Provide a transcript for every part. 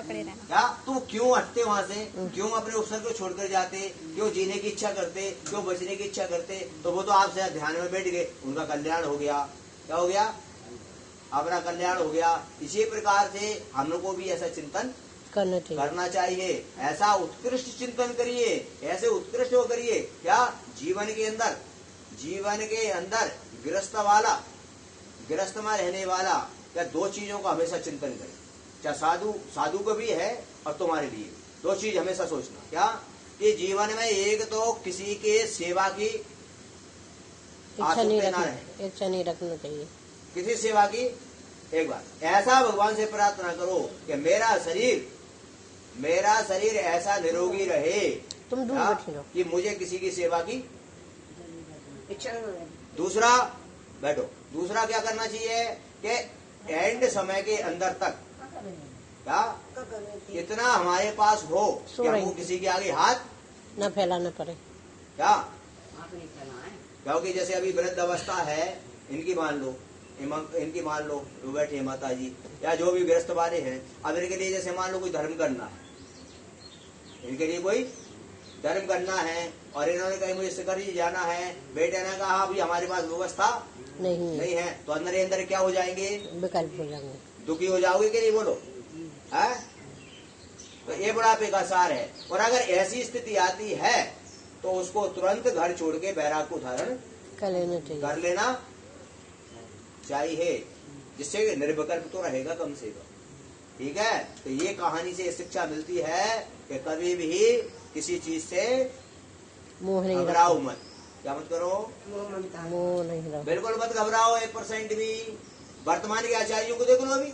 पकड़े रहना। क्या तुम क्यों हटते वहाँ से, क्यों अपने उपसर्ग को छोड़कर जाते, क्यों जीने की इच्छा करते, क्यों बचने की इच्छा करते? तो वो तो आपसे ध्यान में बैठ गए, उनका कल्याण हो गया। क्या हो गया? अपना कल्याण हो गया। इसी प्रकार से हम लोग को भी ऐसा चिंतन करना चाहिए। ऐसा उत्कृष्ट चिंतन करिए, ऐसे उत्कृष्ट हो करिए। क्या जीवन के अंदर गृहस्थ में रहने वाला क्या दो चीजों का हमेशा चिंतन करें। चाहे साधु को भी है और तुम्हारे लिए दो चीज हमेशा सोचना। क्या कि जीवन में एक तो किसी के सेवा की इच्छा नहीं रखना चाहिए, किसी सेवा की। एक बात ऐसा भगवान से प्रार्थना करो कि मेरा शरीर ऐसा निरोगी रहे तुम दूर बैठे रहो कि मुझे किसी की सेवा की इच्छा। दूसरा क्या करना चाहिए कि एंड समय के अंदर तक क्या इतना हमारे पास हो कि हमको किसी के आगे हाथ न फैलाना पड़े। क्या क्योंकि जैसे अभी वृद्ध अवस्था है, इनकी मान लो वो बैठे माता जी या जो भी गृहस्थ वाले हैं। अब इनके लिए जैसे मान लो कोई धर्म करना है, इनके लिए कोई धर्म करना है और इन्होंने कहीं मुझे सिकरी जाना है, बेटे ने कहा अभी हमारे पास व्यवस्था नहीं है, तो अंदर क्या हो जाएंगे? विकल्प हो जाएंगे, दुखी हो जाओगे कि नहीं? बोलो है? तो ये बुढ़ापे का सार है। और अगर ऐसी स्थिति आती है तो उसको तुरंत घर छोड़ के बैराग को धारण कर लेना चाहिए, जिससे निर्विकल्प तो रहेगा कम से कम। ठीक है, तो ये कहानी से शिक्षा मिलती है कि कभी भी किसी चीज से घबराओ मत। क्या मत करो? मोह नहीं, बिल्कुल मत घबराओ 1% भी। वर्तमान के आचार्यों को देख लो, अभी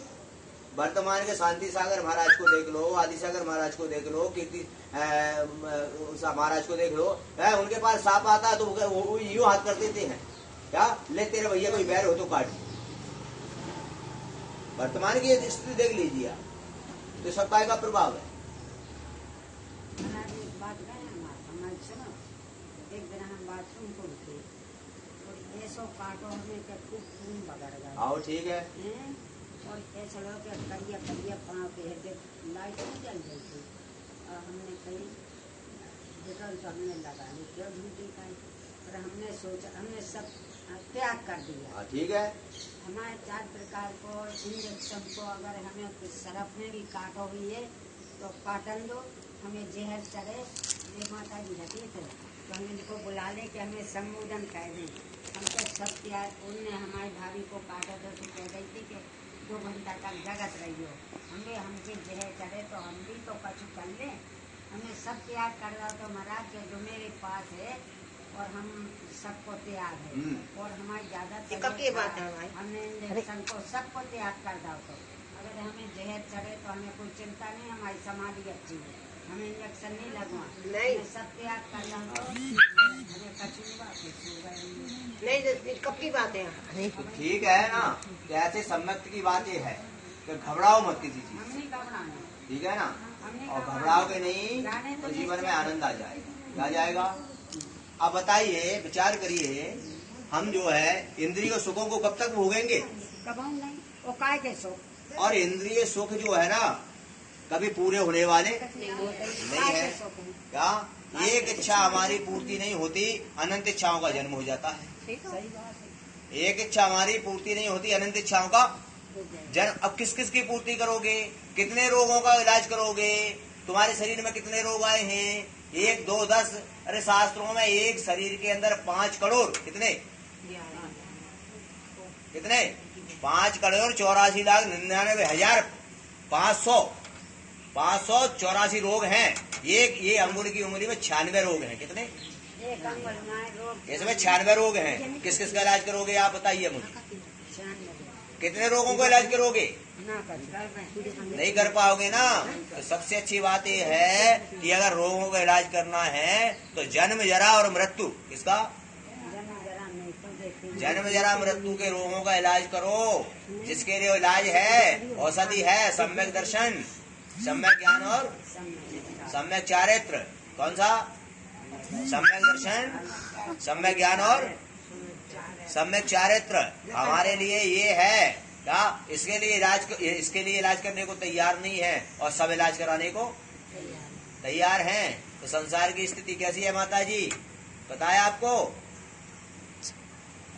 वर्तमान के शांति सागर महाराज को देख लो, आदि सागर महाराज को देख लो, कीर्ति महाराज को देख लो। उनके पास सांप आता है तो वो यूं हाथ कर देते हैं, क्या ले तेरे भैया कोई बैर हो तो काट। वर्तमान की स्थिति देख लीजिए आप, तो सब काय का प्रभाव है। एक दिन हम बाथरूम को उठे और ऐसा काटो हमें क्या खूब खून बगड़ गया। आओ ठीक है। और ऐसा लगा कि करिया पाँव पे लाइट नहीं जल गई थी और हमने कहीं डेटॉल तो हमने लगा ली, क्यों झूठी खाई। और हमने सोचा, हमने सब त्याग कर दिया। ठीक है, हमारे 4 प्रकार को इंजेक्शन को अगर हमें सरफ में भी काटो हुई है तो काटन दो, हमें जहर चढ़े। ये माता जी रहती थे तो हम इनको बुला ले कि हमें संबोधन कह दें। हम तो सब त्याग, उनने हमारी भाभी को काटा था तो कह रही थी कि 2 घंटा तक जगत रही हो। हमसे जहर चढ़े तो हम भी तो कछु कर लें। हमें सब त्याग कर रहा तो महाराज जो मेरे पास है और हम सबको त्याग है और हमारी ज्यादा हमने इंजेक्शन को सबको त्याग कर दो। तो अगर हमें जहर चढ़े तो हमें कोई चिंता नहीं, हमारी समाधि अच्छी है, हमें इंजेक्शन नहीं लगवा, नहीं सब त्याग करना तो हमें नहीं कब की बात है। ठीक है ना, ऐसे सम्मत की बात ये है कि घबराओ मत किसी चीज। हम नहीं घबराना, ठीक है ना, और घबराओगे नहीं तो जीवन में आनंद आ जाएगा। आ जाएगा। अब बताइए, विचार करिए, हम जो है इंद्रिय सुखों को कब तक भोगेंगे? कब नहीं, वो काय के सुख। और इंद्रिय सुख जो है ना कभी पूरे होने वाले नहीं है। क्या एक इच्छा हमारी पूर्ति नहीं होती, अनंत इच्छाओं का जन्म हो जाता है। एक इच्छा हमारी पूर्ति नहीं होती, अनंत इच्छाओं का जन्म। अब किस किस की पूर्ति करोगे? कितने रोगों का इलाज करोगे? तुम्हारे शरीर में कितने रोग आए हैं? 1, 2, 10? अरे शास्त्रों में एक शरीर के अंदर 5 करोड़ कितने 5 करोड़ 84,99,500 584 रोग हैं। ये अंगुल की उंगली में 96 रोग हैं। कितने? इसमें 96 रोग हैं। किस किस का इलाज करोगे आप बताइए मुझे? कितने रोगों का इलाज करोगे? नहीं कर पाओगे ना। तो सबसे अच्छी बात यह है कि अगर रोगों का इलाज करना है तो जन्म जरा और मृत्यु, किसका? जन्म जरा मृत्यु के रोगों का इलाज करो। जिसके लिए इलाज है, औषधि है, सम्यक दर्शन, सम्यक ज्ञान और सम्यक चारित्र। कौन सा? सम्यक दर्शन, सम्यक ज्ञान और सम्यक चारित्र। हमारे लिए ये है क्या इसके लिए इलाज करने को तैयार नहीं है और सब इलाज कराने को तैयार हैं। तो संसार की स्थिति कैसी है माता जी, बताया आपको?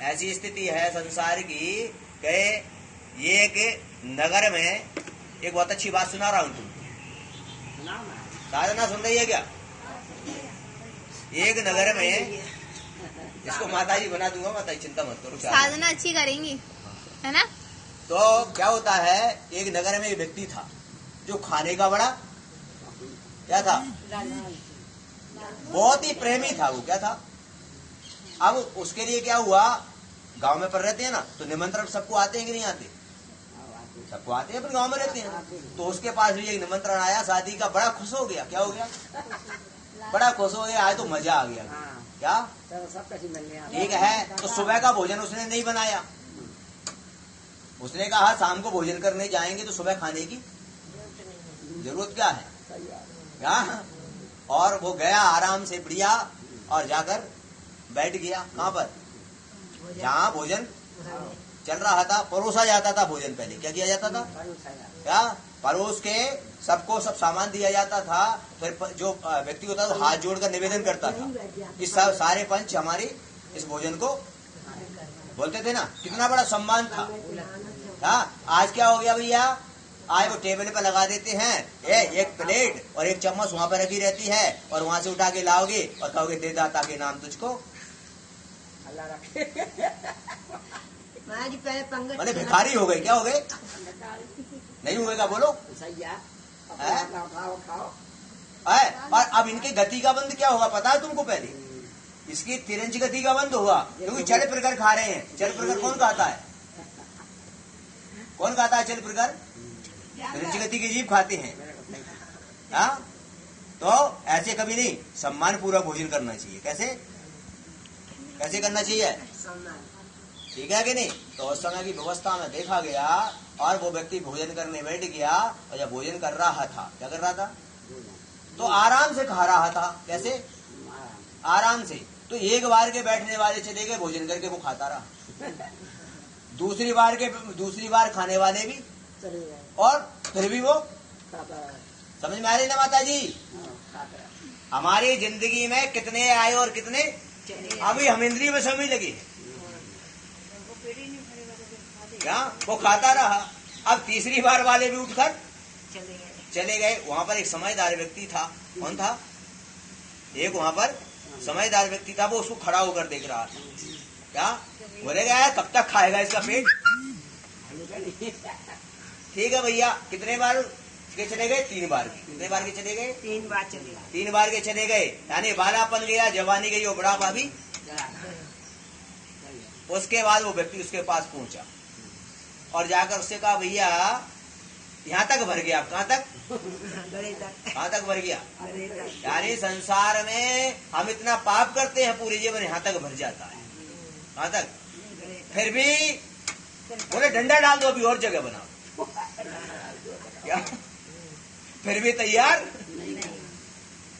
ऐसी स्थिति है संसार की कि ये एक नगर में, एक बहुत अच्छी बात सुना रहा हूं तुम, साधना सुन रही है क्या? एक नगर में, इसको माता जी बना दूंगा, माता जी चिंता मत करो, साधना अच्छी करेंगी, है ना? तो क्या होता है, एक नगर में एक व्यक्ति था जो खाने का बड़ा क्या था, बहुत ही प्रेमी था वो। क्या था? अब उसके लिए क्या हुआ, गांव में पर रहते हैं ना, तो निमंत्रण सबको आते हैं कि नहीं आते? सबको आते हैं, अपन गांव में रहते हैं। तो उसके पास भी एक निमंत्रण आया शादी का, बड़ा खुश हो गया। क्या हो गया? बड़ा खुश हो गया, आज तो मजा आ गया। क्या ठीक है? तो सुबह का भोजन उसने नहीं बनाया। उसने कहा शाम को भोजन करने जाएंगे तो सुबह खाने की जरूरत क्या है, क्या? और वो गया आराम से बढ़िया और जाकर बैठ गया। कहाँ पर? जहाँ भोजन चल रहा था, परोसा जाता था भोजन। पहले क्या किया जाता था? क्या परोस के सबको सब सामान दिया जाता था। फिर जो व्यक्ति होता था हाथ जोड़कर निवेदन करता था कि सब सारे पंच हमारी इस भोजन को बोलते थे ना। कितना बड़ा सम्मान था। हाँ, आज क्या हो गया भैया, आज वो टेबल पे लगा देते हैं, एक प्लेट और एक चम्मच वहाँ पर रखी रहती है, और वहाँ से उठा के लाओगे और कहोगे दे दाता के नाम तुझको अल्लाह रखे। मैंने भिखारी हो गए, क्या हो गए? नहीं हुएगा, बोलो। और अब इनके गति का बंद क्या होगा पता है तुमको? पहले इसकी तिरंज गति का बंद होगा, क्योंकि चल प्रकार खा रहे हैं। चल प्रकार कौन खाता है? कौन खाता है चल प्रकार? तिरंज गति की जीभ खाते हैं। हाँ, तो ऐसे कभी नहीं, सम्मान पूर्वक भोजन करना चाहिए। कैसे कैसे करना चाहिए? ठीक है कि नहीं? तो उस समय की व्यवस्था में देखा गया, और वो व्यक्ति भोजन करने बैठ गया, और जब भोजन कर रहा था, क्या कर रहा था? तो आराम से खा रहा था। कैसे? आराम से। तो एक बार के बैठने वाले चले गए, भोजन करके वो खाता रहा। दूसरी बार खाने वाले भी, और फिर भी वो समझ में आ रही ना माता जी? हमारी जिंदगी में कितने आए और कितने अभी हम इंद्रिय में समझ लगी है। क्या वो खाता रहा। अब तीसरी बार वाले भी उठकर चले गए। वहां पर एक समझदार व्यक्ति था। कौन था? एक वहां पर समझदार व्यक्ति था। वो उसको खड़ा होकर देख रहा था। क्या बोलेगा, कब तक खाएगा इसका पेट? ठीक है भैया, कितने बार के चले गए? 3 बार के। कितने बार के चले गए? 3 बार चले गए। 3 बार के चले गए, यानी बालापन गया, जवानी गई और बुढ़ापा भी। उसके बाद वो व्यक्ति उसके पास पहुंचा और जाकर उससे कहा, भैया यहाँ तक भर गया। कहाँ तक? कहाँ तक भर गया? यानी संसार में हम इतना पाप करते हैं, पूरे जीवन यहाँ तक भर जाता है। कहाँ तक? फिर भी बोले डंडा डाल दो, अभी और जगह बनाओ। क्या? फिर भी तैयार?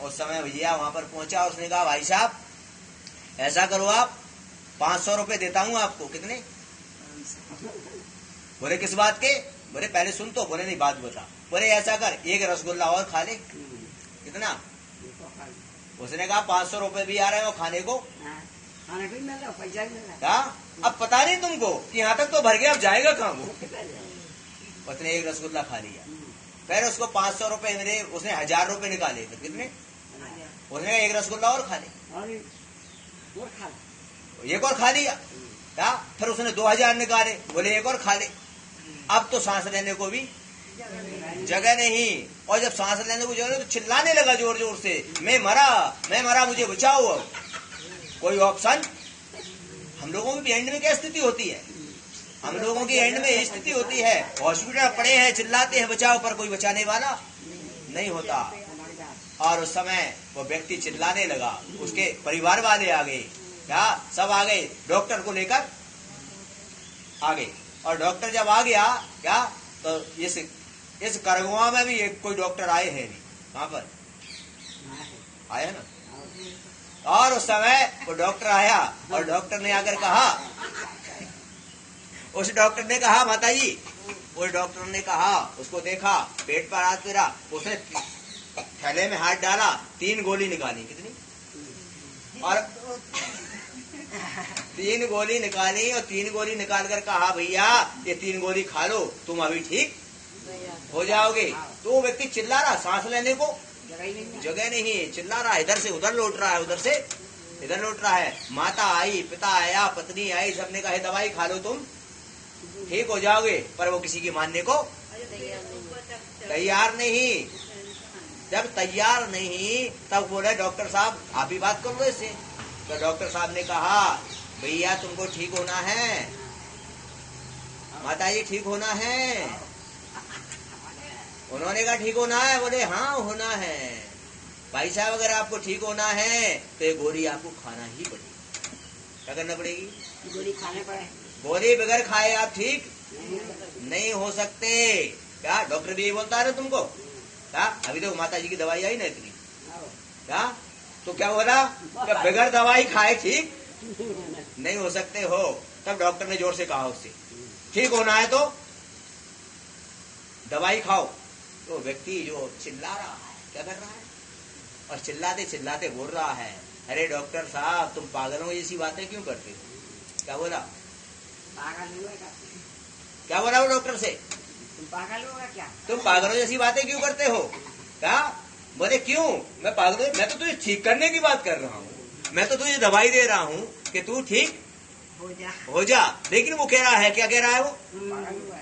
उस समय भैया वहां पर पहुंचा, उसने कहा, भाई साहब ऐसा करो, आप 500 रुपए देता हूँ आपको। कितने? बोले किस बात के? बोले पहले सुन तो। बोले नहीं, बात बता। बोले ऐसा कर, एक रसगुल्ला और खा ले। कितना? उसने कहा 500 रुपए भी आ रहे हैं और खाने को खाना भी मिल रहा, पैसा भी मिल रहा। क्या? अब पता नहीं तुमको कि यहाँ तक तो भर गया, अब जाएगा कहाँ वो? उसने एक रसगुल्ला खा लिया। फिर उसको 500 रुपए मिले, उसने 1000 रुपए निकाले। फिर कितने? उसने एक रसगुल्ला और खा ले, एक और खा लिया। क्या? फिर उसने 2000 निकाले, बोले एक और खा ले। अब तो सांस लेने को भी जगह नहीं, और जब सांस लेने को जगह तो चिल्लाने लगा जोर जोर से, मैं मरा, मुझे बचाओ। अब कोई ऑप्शन? हम लोगों की एंड में क्या स्थिति होती है? हम लोगों की एंड में स्थिति होती है, हॉस्पिटल पड़े हैं, चिल्लाते हैं बचाओ, पर कोई बचाने वाला नहीं होता। और उस समय वो व्यक्ति चिल्लाने लगा, उसके परिवार वाले आ गए। क्या? सब आ गए, डॉक्टर को लेकर आ गए। और डॉक्टर जब आ गया, क्या तो इस करगुआ में भी एक कोई डॉक्टर आए हैं नहीं। कहाँ पर आए ना? और उस समय वो डॉक्टर आया और डॉक्टर ने आकर कहा, उस डॉक्टर ने कहा माताजी, उस डॉक्टर ने कहा, उसको देखा, पेट पर हाथ फेरा, उसने थैले में हाथ डाला, 3 गोली निकाली। कितनी? और 3 गोली निकाली, और 3 गोली निकाल कर कहा भैया ये 3 गोली खा लो, तुम अभी ठीक हो जाओगे। तो वो व्यक्ति चिल्ला रहा, सांस लेने को जगह नहीं, चिल्ला रहा, इधर से उधर लौट रहा है, उधर से इधर लौट रहा है। माता आई, पिता आया, पत्नी आई, सबने कहा दवाई खा लो तुम ठीक हो जाओगे, पर वो किसी की मानने को तैयार नहीं। जब तैयार नहीं तब बोले डॉक्टर साहब आप ही बात कर लो इससे। तो डॉक्टर साहब ने कहा भैया तुमको ठीक होना है, माताजी ठीक होना है। उन्होंने कहा ठीक होना है? बोले हाँ होना है। भाई साहब अगर आपको ठीक होना है तो ये गोली आपको खाना ही पड़ेगी। क्या करना पड़ेगी? गोली खाने पड़े। गोली बगैर खाए आप ठीक नहीं हो सकते। क्या डॉक्टर भी यही बोलता है ना तुमको? क्या अभी तो माता जी की दवाई आई ना इतनी, क्या तो क्या बोला कि बगैर दवाई खाए ठीक नहीं हो सकते हो। तब डॉक्टर ने जोर से कहा उससे ठीक होना है तो दवाई खाओ। तो व्यक्ति जो चिल्ला रहा है, क्या कर रहा है, और चिल्लाते चिल्लाते बोल रहा है अरे डॉक्टर साहब तुम पागलों जैसी बातें क्यों करते हो? क्या बोला? क्या बोला वो डॉक्टर से? तुम पागल होगा क्या? तुम पागलों जैसी बातें क्यों करते हो? क्या बोले क्यों? मैं पागल, मैं तो तुझे ठीक करने की बात कर रहा हूँ, मैं तो तुझे दवाई दे रहा हूँ कि तू ठीक हो जा। लेकिन वो कह रहा है, क्या कह रहा है वो?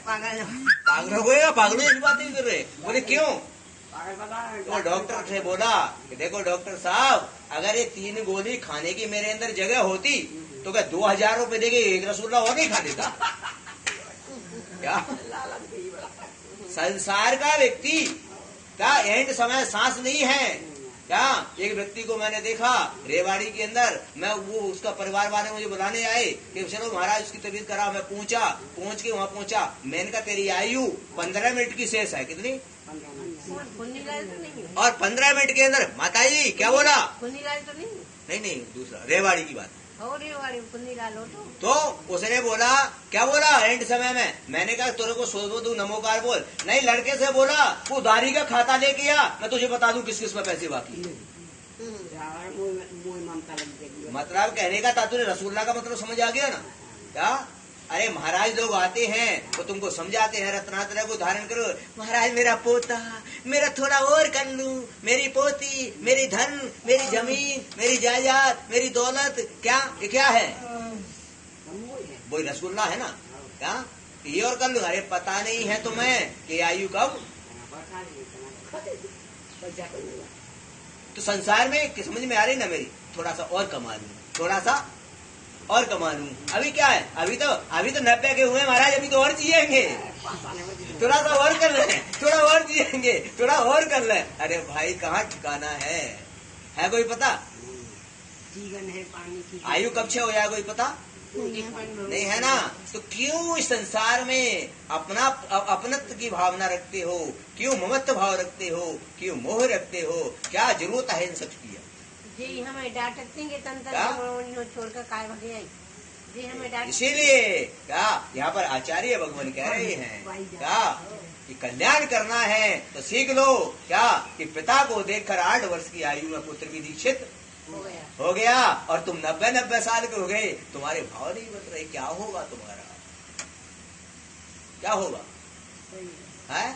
पागल पागल हो गया, पागलों जैसी बातें कर रहे। बोले क्यों? तो डॉक्टर से बोला कि देखो डॉक्टर साहब अगर ये 3 गोली खाने की मेरे अंदर जगह होती तो क्या 2000 रुपए देके एक रसगुल्ला और नहीं खा लेता? क्या संसार का व्यक्ति क्या एंड समय सांस नहीं है क्या? एक व्यक्ति को मैंने देखा रेवाड़ी के अंदर, मैं वो उसका परिवार वाले मुझे बुलाने आए कि चलो महाराज उसकी तबीयत खराब। मैं पहुंच के वहां पहुंचा, मैंने कहा तेरी आयु 15 मिनट की शेष है। कितनी? और 15 मिनट के अंदर माताजी क्या बोला? तो नहीं दूसरा रेवाड़ी की बात। तो उसने बोला, क्या बोला एंड समय में? मैंने कहा तेरे को सोचो तू नमोकार बोल। नहीं, लड़के से बोला तू उधारी का खाता लेके आ, मैं तुझे बता दूं किस किस में पैसे बाकी। मतलब कहने का तातुर्य रसगुल्ला का मतलब समझ आ गया ना? क्या अरे महाराज लोग आते हैं तो तुमको समझाते हैं, रत्नात्रय को धारण करो। महाराज मेरा पोता, मेरा थोड़ा और कर लूं, मेरी पोती, मेरी धन, मेरी जमीन, मेरी जायदाद, मेरी दौलत, क्या ये क्या है? वही रसगुल्ला है ना? क्या ये और कर लूं? अरे पता नहीं है तुम्हें कि आयु कब? तो संसार में समझ में आ रही ना मेरी? थोड़ा सा और कमा लूं, थोड़ा सा और कमा लूं। अभी क्या है? अभी तो 90 के हुए महाराज, अभी तो और जिएंगे, थोड़ा सा और कर ले, थोड़ा और जिएंगे, थोड़ा और कर ले। अरे भाई कहाँ ठिकाना है कोई पता? जीवन है पानी की। आयु कब से हो जाए कोई पता नहीं है ना? तो क्यों इस संसार में अपनत्व की भावना रखते हो? क्यों ममत्व भाव रखते हो? क्यों मोह रखते हो? क्या जरूरत है इन सब की? जी हमें डांटेंगे छोड़कर काय भगे आई जी हमें। इसीलिए क्या यहाँ पर आचार्य भगवान कह रहे हैं क्या कि कल्याण करना है तो सीख लो क्या कि पिता को देखकर 8 वर्ष की आयु में पुत्र भी दीक्षित हो गया और तुम 90 साल के हो गए, तुम्हारे भाव नहीं बन रहे, क्या होगा तुम्हारा? क्या होगा है?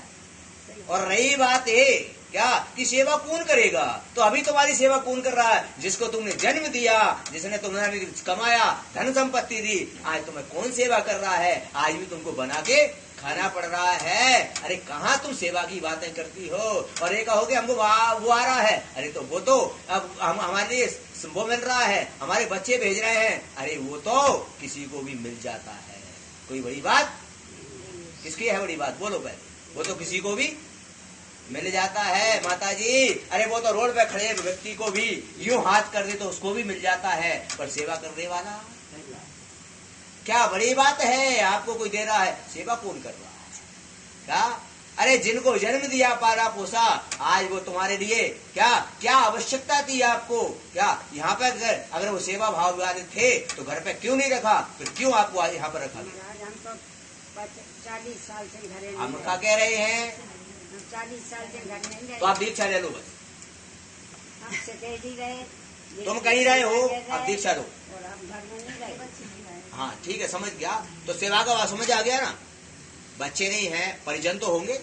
और रही बात ये क्या कि सेवा कौन करेगा? तो अभी तुम्हारी सेवा कौन कर रहा है? जिसको तुमने जन्म दिया, जिसने तुम्हारे कमाया, धन संपत्ति दी, आज तुम्हें कौन सेवा कर रहा है? आज भी तुमको बना के खाना पड़ रहा है। अरे कहाँ तुम सेवा की बातें करती हो? और ये कहो कि हमको वो आ रहा है, अरे तो वो तो अब हमारे लिए वो मिल रहा है, हमारे बच्चे भेज रहे हैं, अरे वो तो किसी को भी मिल जाता है। कोई बड़ी बात किसकी है? बड़ी बात बोलो पहले। वो तो किसी को भी मिल जाता है माता जी। अरे वो तो रोड पे खड़े व्यक्ति को भी यूं हाथ कर दे तो उसको भी मिल जाता है, पर सेवा करने वाला क्या बड़ी बात है? आपको कोई दे रहा है, सेवा कौन कर रहा है? क्या अरे जिनको जन्म दिया, पाला पोसा, आज वो तुम्हारे लिए क्या क्या आवश्यकता थी आपको? क्या यहाँ पे अगर वो सेवा भाव वाले थे तो घर पे क्यों नहीं रखा? फिर क्यों आपको आज यहाँ पर रखा? महाराज हम तो 40 साल से घर नहीं हम रहे। क्या कह रहे हैं? हम 40 साल से घर नहीं रहे। तो आप दीक्षा ले लो बस। हम सफेदी रहे। तुम कहीं रहे हो, अब दीक्षा लो। और हम घर में नहीं रहे। हाँ ठीक है, समझ गया। तो सेवा का बात समझ आ गया ना? बच्चे नहीं है, परिजन तो होंगे।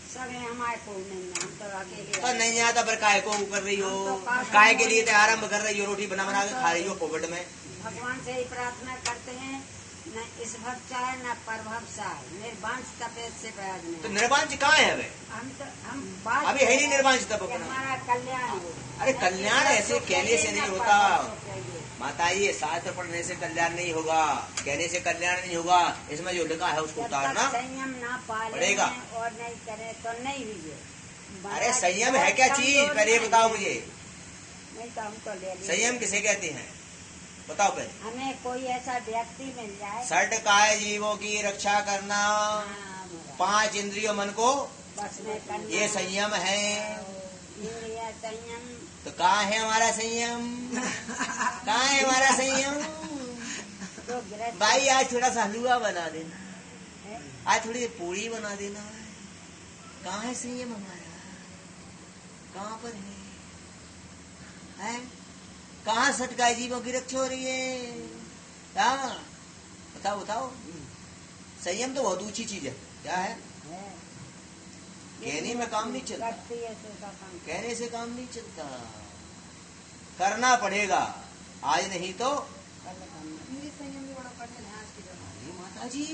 सब है हमारे को नहीं, हम तो अकेले। तो नहीं आता पर काय को कर रही हो? काय के लिए तो आरम्भ कर रही हो, रोटी बना बना के खा रही हो कोविड में। भगवान से ही प्रार्थना करते हैं, न इस भव चाहे न परभव चाहे, निर्वांश तपेश से प्रयास तो नहीं। निर्वांश कहाँ है अबे? हम बात अभी है नहीं निर्वांश तप कि अपना। हमारा कल्याण हो। अरे कल्याण ऐसे कहने से नहीं होता माता जी, शास्त्र पढ़ने से कल्याण नहीं होगा, कहने से कल्याण नहीं होगा। इसमें जो लिखा है उसको उतारना संयम ना पाले पड़ेगा। और नहीं करे तो नहीं हुई। अरे संयम है क्या चीज, पहले ये बताओ मुझे। नहीं तो हम तो ले लेंगे। संयम किसे कहते हैं बताओ पहले। हमें कोई ऐसा व्यक्ति मिल जाए। षड काय जीवों की रक्षा करना, हाँ, 5 इंद्रियों मन को, बस में करना। ये संयम है। इंद्रिय संयम। तो कहाँ है हमारा संयम? कहाँ है हमारा संयम? तो गृहस्थ भाई आज थोड़ा सा हलवा बना देना, है। आज थोड़ी पूरी बना देना। कहाँ है संयम हमारा? कहाँ पर है? कहाँ सटकाई जीवों की रक्षा हो रही है? हाँ बताओ बताओ। संयम तो बहुत ऊंची चीज है। क्या है? कहने में काम नहीं चलता, करती है तो उसका काम। कहने से काम नहीं चलता, करना पड़ेगा। आज नहीं तो कल करना। संयम भी बड़ा कठिन है आज की जमाने अरे माता जी,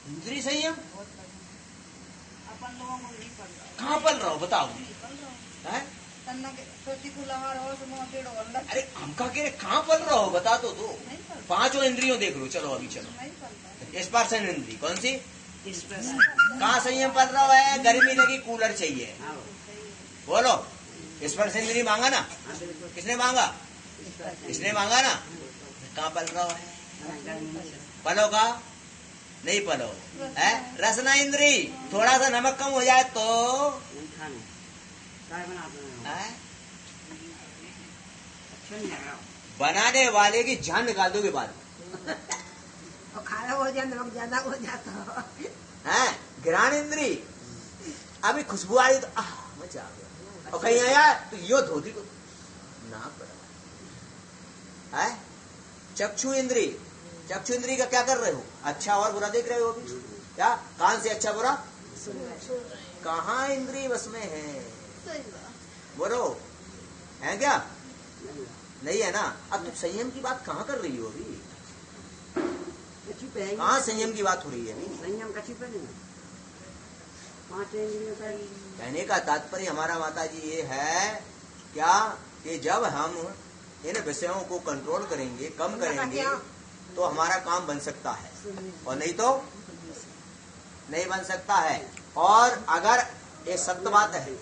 इंद्रिय संयम में। अपन लोगों को नहीं पड़ रहा कहाँ पल रहा हो बताओ? हैं? तन्ना के प्रतिकूल आहार हो तो मुंह टेढ़ो होने लग- अरे हम कहा कह रहे कहाँ पल रहा हो बता तो दो। नहीं पड़ता, 5 इंद्रियों देख लो, चलो अभी चलो। नहीं पड़ता। स्पर्शन इंद्री कौन सी? कहाँ संयम पल रहा है? गर्मी लगी कूलर चाहिए, बोलो। स्पर्श इंद्री मांगा ना? किसने मांगा? इसने मांगा ना? कहाँ पल रहा है? पलो का नहीं पलो है। रसना इंद्री, थोड़ा सा नमक कम हो जाए तो है? बनाने वाले की जान निकाल दोगे बाद में। और खाना हो जाए नमक ज्यादा हो जाता है। घ्राण इंद्री, अभी खुशबू आई तो मजा आ गया, और कहीं आया तो यो धोती को ना पड़ा है। चक्षु इंद्री, चक्षु इंद्री का क्या कर रहे हो? अच्छा और बुरा देख रहे हो अभी? क्या कान से अच्छा बुरा? कहाँ इंद्री बस में है? बोलो, है क्या? नहीं है ना? अब तुम संयम की बात कहाँ कर रही हो अभी? कहाँ संयम की बात हो रही है अभी? संयम का छिपे नहीं। 5 इंद्रियों का कहने का तात्पर्य हमारा माता जी ये है क्या कि जब हम इन विषयों को कंट्रोल करेंगे, कम करेंगे, तो हमारा काम बन सकता है, और नहीं तो नहीं बन सकता है। और अगर ये सत्य बात है,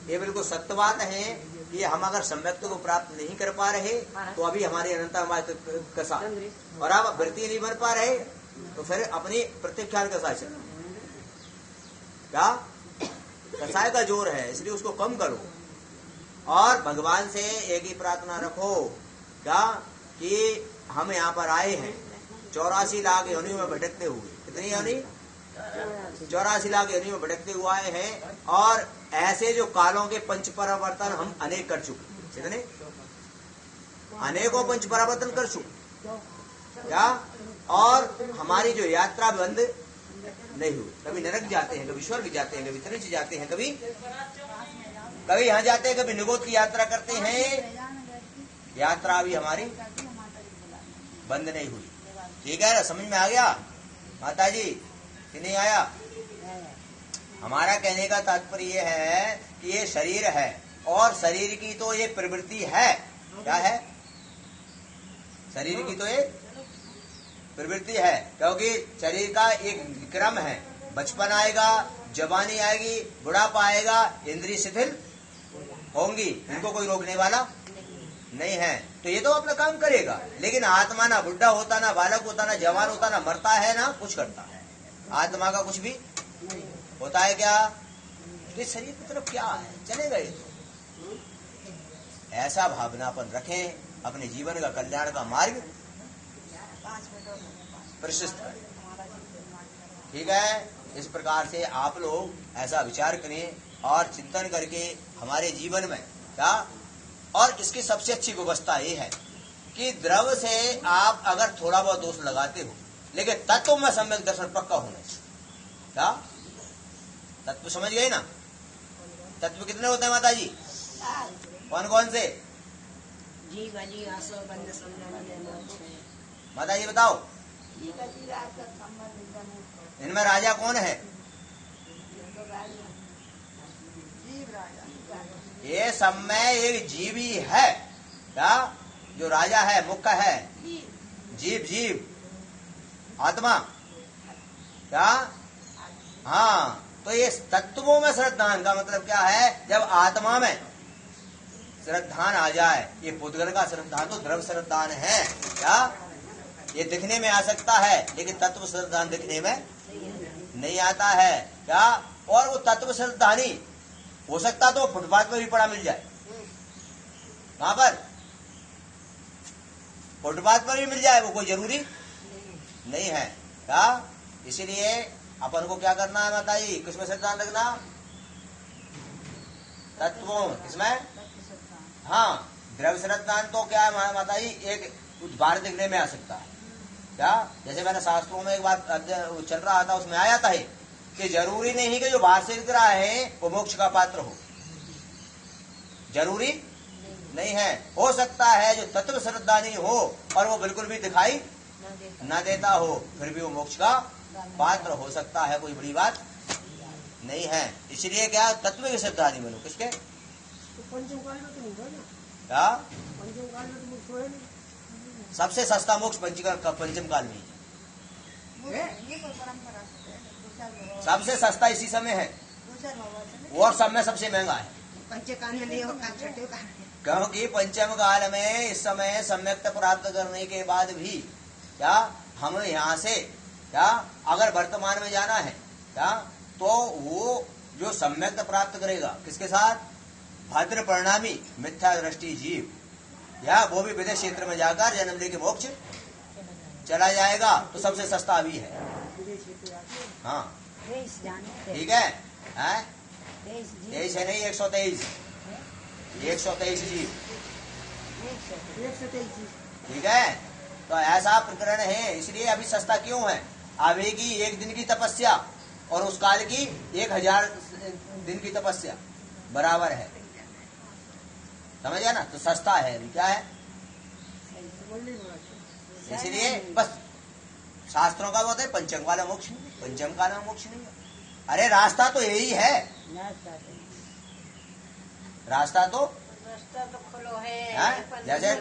ये बिल्कुल सत्य बात है कि हम अगर सम्यक्त्व को प्राप्त नहीं कर पा रहे तो अभी हमारी अनंत कसा, और अब वृत्ति नहीं बन पा रहे तो फिर अपनी प्रत्यक्षान कसाय चल, क्या कसाय का जोर है, इसलिए उसको कम करो। और भगवान से एक ही प्रार्थना रखो क्या कि हम यहाँ पर आए हैं 84 लाख योनियों में भटकते हुए। कितनी योनि? 84 लाख योनियों में भटकते हुए आए हैं, और ऐसे जो कालों के पंच परिवर्तन हम अनेक कर चुके। कितने? अनेकों पंच परिवर्तन कर चुके क्या? और हमारी जो यात्रा बंद नहीं हुई। कभी नरक जाते हैं, कभी स्वर्ग जाते हैं, कभी त्रिच जाते हैं, कभी यहाँ जाते हैं, कभी निगोद की यात्रा करते हैं। यात्रा अभी हमारी बंद नहीं हुई। ठीक है ना? समझ में आ गया माता जी कि नहीं आया? हमारा कहने का तात्पर्य यह है कि ये शरीर है, और शरीर की तो ये प्रवृत्ति है। क्या है? शरीर की तो ये प्रवृत्ति है, क्योंकि शरीर का एक क्रम है। बचपन आएगा, जवानी आएगी, बुढ़ापा आएगा, इंद्रिय शिथिल होंगी, इनको कोई रोकने वाला नहीं है। तो ये तो अपना काम करेगा, लेकिन आत्मा ना बुढ़ा होता, ना बालक होता, ना जवान होता, ना मरता है, ना कुछ करता है। आत्मा का कुछ भी होता है क्या? ये शरीर की तरफ क्या है, चले गए तो ऐसा भावनापन रखें, अपने जीवन का कल्याण का मार्ग प्रशस्त करें। ठीक है, इस प्रकार से आप लोग ऐसा विचार करें और चिंतन करके हमारे जीवन में क्या, और इसकी सबसे अच्छी व्यवस्था ये है कि द्रव्य से आप अगर थोड़ा बहुत दोष लगाते हो, लेकिन तत्व में सम्यक दर्शन पक्का होना चाहिए। क्या तत्व समझ गए ना? तत्व कितने होते हैं माता जी? कौन कौन से? जीव अजी आसो बंद संबंध। माता जी बताओ, इनमें राजा कौन है? ये सब में एक जीव ही है क्या, जो राजा है, मुख्य है। जीव, जीव आत्मा क्या? हाँ, तो ये तत्वों में श्रद्धान का मतलब क्या है? जब आत्मा में श्रद्धान आ जाए, ये पुद्गल का श्रद्धान तो द्रव्य श्रद्धान है क्या, ये दिखने में आ सकता है, लेकिन तत्व श्रद्धान दिखने में नहीं आता है क्या। और वो तत्व श्रद्धानी हो सकता तो फुटपाथ पर भी पड़ा मिल जाए। कहां पर? फुटपाथ पर भी मिल जाए, वो कोई जरूरी नहीं है क्या। इसीलिए अपन को क्या करना है माता जी? किसमें श्रद्धान रखना? तत्वों। किसमें? हाँ, द्रव्य श्रद्धान तो क्या है माता जी? एक बाहर दिखने में आ सकता है क्या। जैसे मैंने शास्त्रों में एक बात चल रहा था, उसमें आया था कि जरूरी नहीं कि जो बाहर से दिख रहा है वो मोक्ष का पात्र हो, जरूरी नहीं है। हो सकता है जो तत्व श्रद्धानी हो और वो बिल्कुल भी दिखाई न देता हो, फिर भी वो मोक्ष का पात्र हो सकता है, कोई बड़ी बात नहीं है। इसलिए क्या, तत्व की श्रद्धानी बनो। किसके? क्या? सबसे सस्ता मोक्ष पंचम काल में सबसे सस्ता इसी समय है, और सब में सबसे महंगा है। पंचकाल में नहीं होगा, छठे काल में। क्योंकि पंचम काल में इस समय सम्यक्त प्राप्त करने के बाद भी क्या, हम यहाँ से क्या अगर वर्तमान में जाना है क्या, तो वो जो सम्यक्त प्राप्त करेगा किसके साथ? भद्र परिणामी मिथ्या दृष्टि जीव, या वो भी विदेश क्षेत्र में जाकर जन्म लेके मोक्ष चला जाएगा, तो सबसे सस्ता भी है। हाँ ठीक है, 23 है नहीं, 123 जीव। ठीक है, तो ऐसा प्रकरण है। इसलिए अभी सस्ता क्यों है? अभी की 1 दिन की तपस्या और उस काल की 1000 दिन की तपस्या बराबर है, समझ गया ना? तो सस्ता है अभी। क्या है? इसलिए बस शास्त्रों का बोलते हैं पंचम काल में मोक्ष नहीं, पंचम काल में मोक्ष नहीं। अरे रास्ता तो यही है, रास्ता तो खुलो है। जैसे